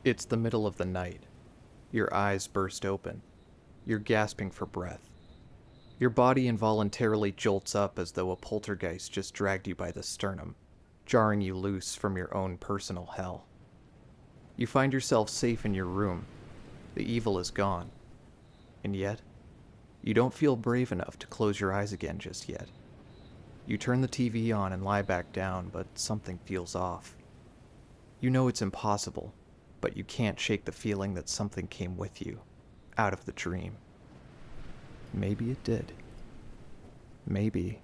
It's the middle of the night. Your eyes burst open. You're gasping for breath. Your body involuntarily jolts up as though a poltergeist just dragged you by the sternum, jarring you loose from your own personal hell. You find yourself safe in your room. The evil is gone. And yet, you don't feel brave enough to close your eyes again just yet. You turn the TV on and lie back down, but something feels off. You know it's impossible, but you can't shake the feeling that something came with you, out of the dream. Maybe it did. Maybe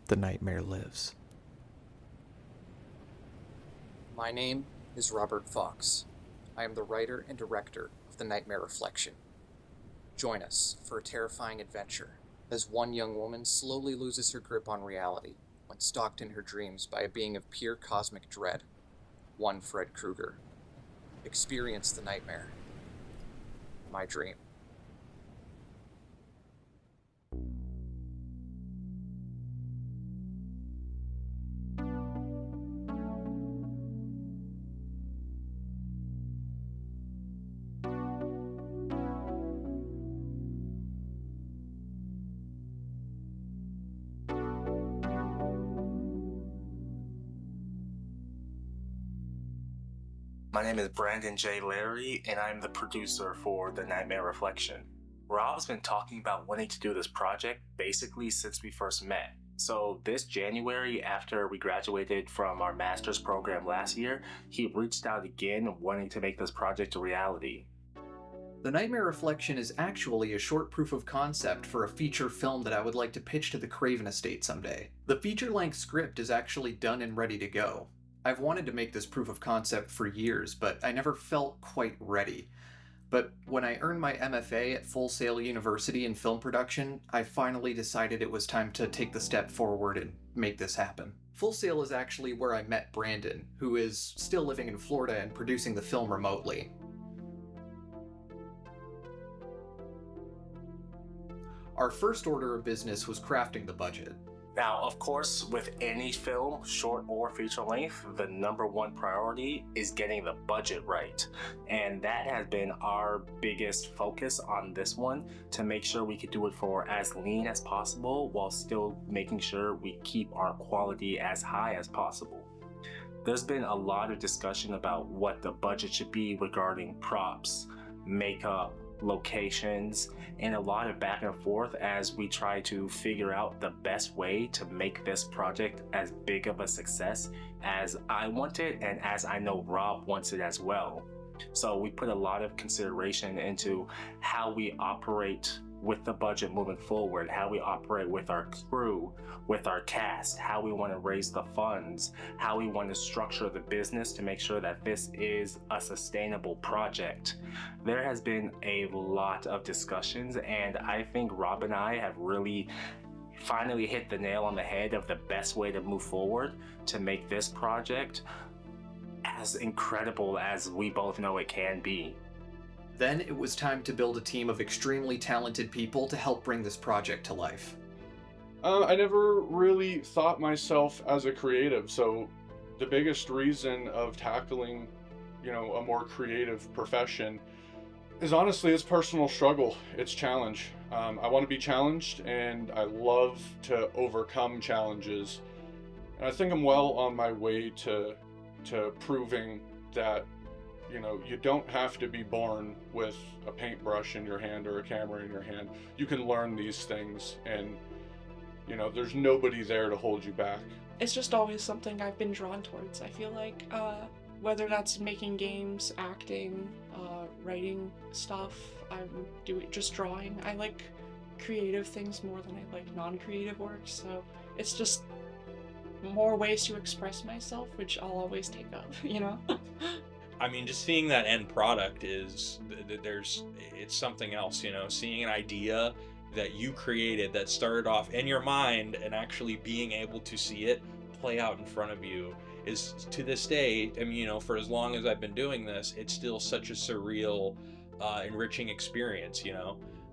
the nightmare lives. My name is Robert Fox. I am the writer and director of The Nightmare Reflection. Join us for a terrifying adventure as one young woman slowly loses her grip on reality when stalked in her dreams by a being of pure cosmic dread, one Fred Krueger. Experience the nightmare. My dream. My name is Brandon J. Larry, and I'm the producer for The Nightmare Reflection. Rob's been talking about wanting to do this project basically since we first met. So this January, after we graduated from our master's program last year, he reached out again wanting to make this project a reality. The Nightmare Reflection is actually a short proof of concept for a feature film that I would like to pitch to the Craven Estate someday. The feature-length script is actually done and ready to go. I've wanted to make this proof of concept for years, but I never felt quite ready. But when I earned my MFA at Full Sail University in film production, I finally decided it was time to take the step forward and make this happen. Full Sail is actually where I met Brandon, who is still living in Florida and producing the film remotely. Our first order of business was crafting the budget. Now, of course, with any film, short or feature length, the number one priority is getting the budget right. And that has been our biggest focus on this one, to make sure we could do it for as lean as possible while still making sure we keep our quality as high as possible. There's been a lot of discussion about what the budget should be regarding props, makeup, locations, and a lot of back and forth as we try to figure out the best way to make this project as big of a success as I want it and as I know Rob wants it as well. So we put a lot of consideration into how we operate with the budget moving forward, how we operate with our crew, with our cast, how we want to raise the funds, how we want to structure the business to make sure that this is a sustainable project. There has been a lot of discussions, and I think Rob and I have really finally hit the nail on the head of the best way to move forward to make this project as incredible as we both know it can be. Then it was time to build a team of extremely talented people to help bring this project to life. I never really thought myself as a creative, so the biggest reason of tackling, a more creative profession is honestly it's personal struggle, it's challenge. I want to be challenged, and I love to overcome challenges. And I think I'm well on my way to proving that you don't have to be born with a paintbrush in your hand or a camera in your hand. You can learn these things, and there's nobody there to hold you back. It's just always something I've been drawn towards. I feel like whether that's making games, acting, writing stuff, I'm doing just drawing. I like creative things more than I like non-creative work, so it's just more ways to express myself, which I'll always take up, I mean, just seeing that end product it's something else, seeing an idea that you created that started off in your mind and actually being able to see it play out in front of you is, to this day, I mean, for as long as I've been doing this, it's still such a surreal, enriching experience,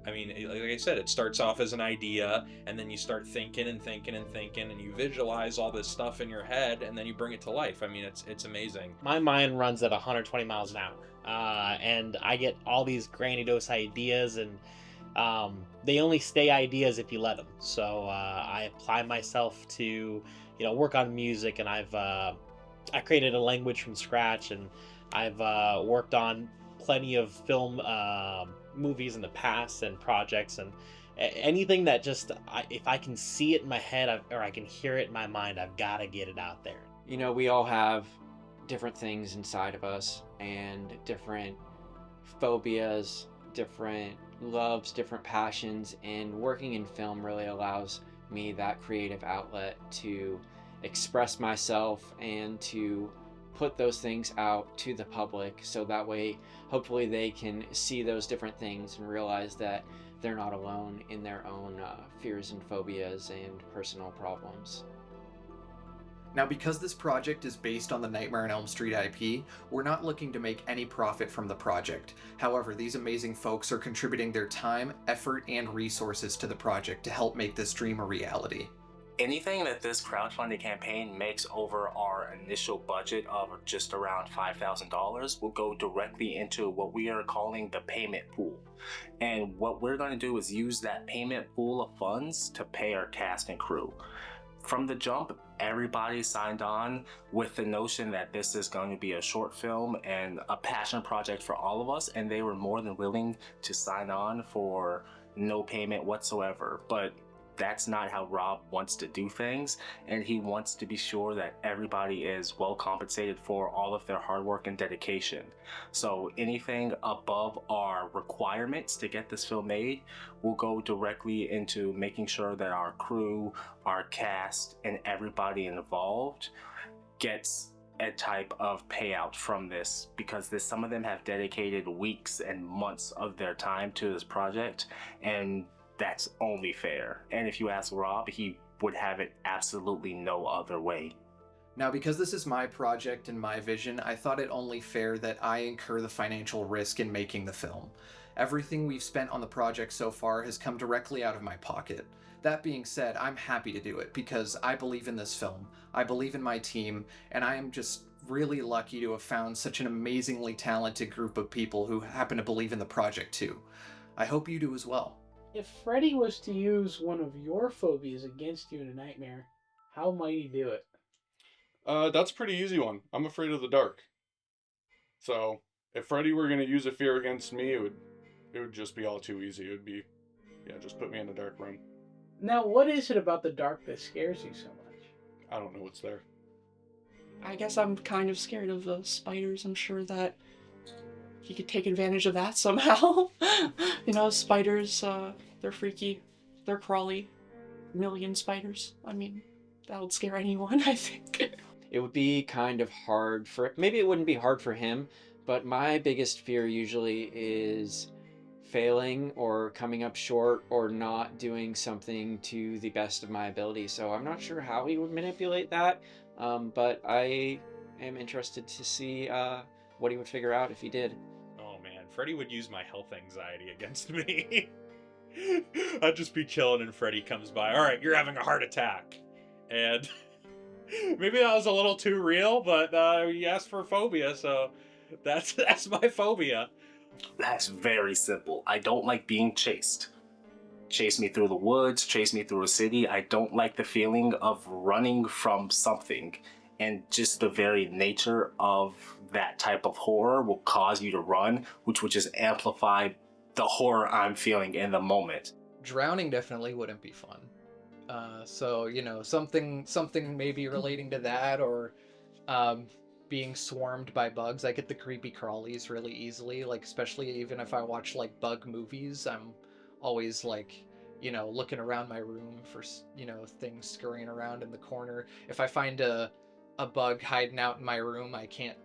I mean, like I said, it starts off as an idea, and then you start thinking and thinking and thinking, and you visualize all this stuff in your head, and then you bring it to life. I mean, it's amazing. My mind runs at 120 miles an hour, and I get all these grandiose ideas, and they only stay ideas if you let them. So I apply myself to, work on music, and I created a language from scratch, and I've worked on plenty of film movies in the past and projects, and anything that just if I can see it in my head or I can hear it in my mind, I've got to get it out there. We all have different things inside of us and different phobias, different loves, different passions, and working in film really allows me that creative outlet to express myself and to put those things out to the public, so that way hopefully they can see those different things and realize that they're not alone in their own fears and phobias and personal problems. Now, because this project is based on the Nightmare on Elm Street IP, we're not looking to make any profit from the project. However, these amazing folks are contributing their time, effort, and resources to the project to help make this dream a reality. Anything that this crowdfunding campaign makes over our initial budget of just around $5,000 will go directly into what we are calling the payment pool. And what we're going to do is use that payment pool of funds to pay our cast and crew. From the jump, everybody signed on with the notion that this is going to be a short film and a passion project for all of us, and they were more than willing to sign on for no payment whatsoever. But that's not how Rob wants to do things, and he wants to be sure that everybody is well compensated for all of their hard work and dedication. So anything above our requirements to get this film made will go directly into making sure that our crew, our cast, and everybody involved gets a type of payout from this, because some of them have dedicated weeks and months of their time to this project, and that's only fair. And if you ask Rob, he would have it absolutely no other way. Now, because this is my project and my vision, I thought it only fair that I incur the financial risk in making the film. Everything we've spent on the project so far has come directly out of my pocket. That being said, I'm happy to do it because I believe in this film, I believe in my team, and I am just really lucky to have found such an amazingly talented group of people who happen to believe in the project too. I hope you do as well. If Freddy was to use one of your phobias against you in a nightmare, how might he do it? That's a pretty easy one. I'm afraid of the dark. So if Freddy were going to use a fear against me, it would just be all too easy. It would be, just put me in a dark room. Now, what is it about the dark that scares you so much? I don't know what's there. I guess I'm kind of scared of the spiders. I'm sure that he could take advantage of that somehow. Spiders, they're freaky. They're crawly. Million spiders. I mean, that would scare anyone, I think. It would be kind of hard maybe it wouldn't be hard for him, but my biggest fear usually is failing or coming up short or not doing something to the best of my ability. So I'm not sure how he would manipulate that, but I am interested to see what he would figure out if he did. Oh man, Freddy would use my health anxiety against me. I'd just be chilling and Freddy comes by. All right, you're having a heart attack. And maybe that was a little too real, but you asked for a phobia, so that's my phobia. That's very simple. I don't like being chased. Chase me through the woods, chase me through a city. I don't like the feeling of running from something. And just the very nature of that type of horror will cause you to run, which would just amplify the horror I'm feeling in the moment. Drowning definitely wouldn't be fun. So, something maybe relating to that, or being swarmed by bugs. I get the creepy crawlies really easily, especially even if I watch bug movies. I'm always looking around my room for things scurrying around in the corner. If I find a bug hiding out in my room, I can't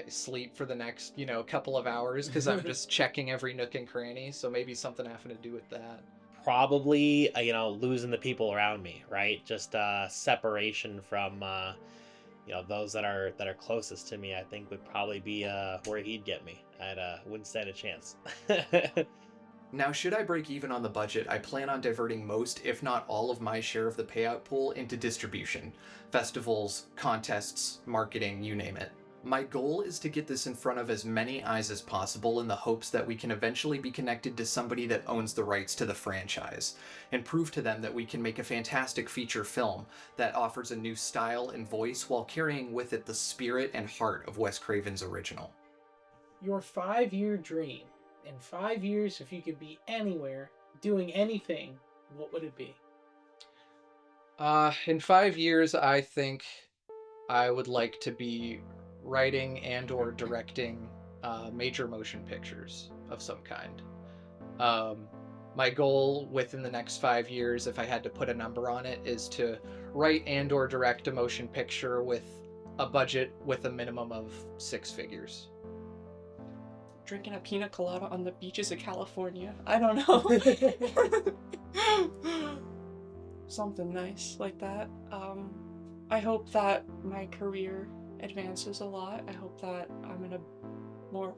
sleep for the next couple of hours because I'm just checking every nook and cranny. So maybe something having to do with that. Probably, losing the people around me, right? Just separation from, those that are closest to me, I think would probably be where he'd get me. I wouldn't stand a chance. Now, should I break even on the budget, I plan on diverting most, if not all, of my share of the payout pool into distribution. Festivals, contests, marketing, you name it. My goal is to get this in front of as many eyes as possible in the hopes that we can eventually be connected to somebody that owns the rights to the franchise, and prove to them that we can make a fantastic feature film that offers a new style and voice while carrying with it the spirit and heart of Wes Craven's original. Your 5-year dream. In 5 years, if you could be anywhere, doing anything, what would it be? In 5 years, I think I would like to be writing and or directing major motion pictures of some kind. My goal within the next 5 years, if I had to put a number on it, is to write and or direct a motion picture with a budget with a minimum of 6 figures. Drinking a pina colada on the beaches of California. I don't know. Something nice like that. I hope that my career advances a lot. I hope that I'm in a more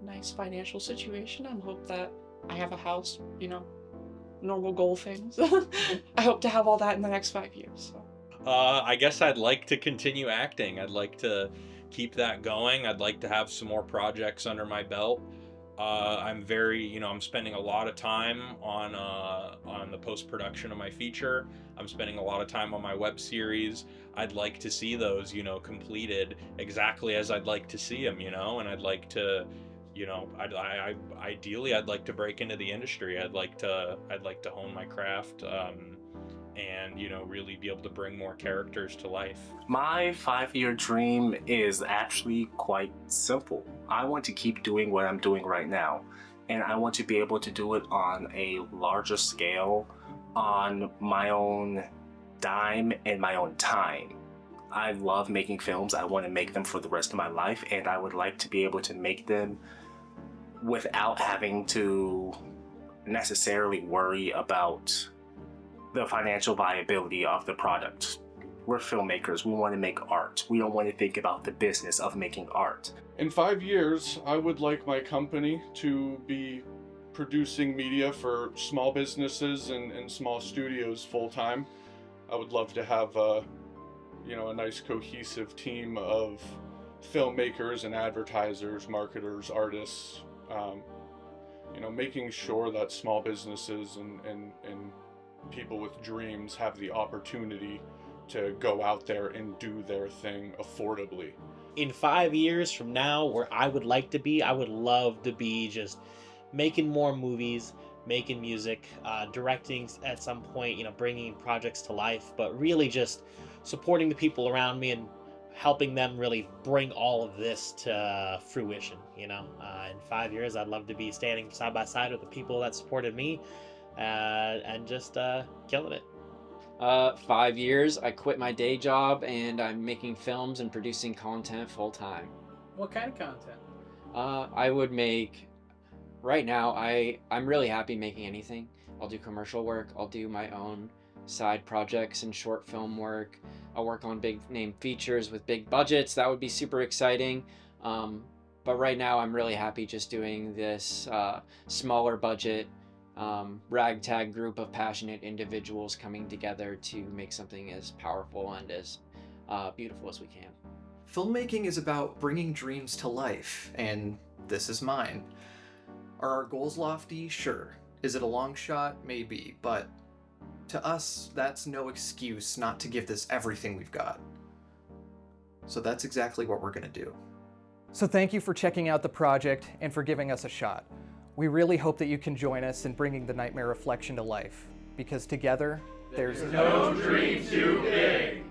nice financial situation. I hope that I have a house, normal goal things. I hope to have all that in the next 5 years. So. I guess I'd like to continue acting. I'd like to keep that going. I'd like to have some more projects under my belt. I'm I'm spending a lot of time on the post-production of my feature. I'm spending a lot of time on my web series. I'd like to see those, completed exactly as I'd like to see them, and I'd like to, ideally I'd like to break into the industry. I'd like to hone my craft, and really be able to bring more characters to life. My 5-year dream is actually quite simple. I want to keep doing what I'm doing right now, and I want to be able to do it on a larger scale, on my own dime and my own time. I love making films. I want to make them for the rest of my life, and I would like to be able to make them without having to necessarily worry about the financial viability of the product. We're filmmakers. We want to make art. We don't want to think about the business of making art. In 5 years, I would like my company to be producing media for small businesses and small studios full-time. I would love to have a nice cohesive team of filmmakers and advertisers, marketers, artists, making sure that small businesses and people with dreams have the opportunity to go out there and do their thing affordably. In 5 years from now, where I would like to be, I would love to be just making more movies, making music, directing at some point, bringing projects to life, but really just supporting the people around me and helping them really bring all of this to fruition. In 5 years, I'd love to be standing side by side with the people that supported me, and just killing it. 5 years, I quit my day job and I'm making films and producing content full time. What kind of content? I would make, right now, I'm really happy making anything. I'll do commercial work, I'll do my own side projects and short film work. I'll work on big name features with big budgets. That would be super exciting. But right now I'm really happy just doing this smaller budget ragtag group of passionate individuals coming together to make something as powerful and as beautiful as we can. Filmmaking is about bringing dreams to life, and this is mine. Are our goals lofty? Sure. Is it a long shot? Maybe, but to us, that's no excuse not to give this everything we've got. So that's exactly what we're gonna do. So thank you for checking out the project and for giving us a shot. We really hope that you can join us in bringing the Nightmare Reflection to life, because together, there's no dream too big.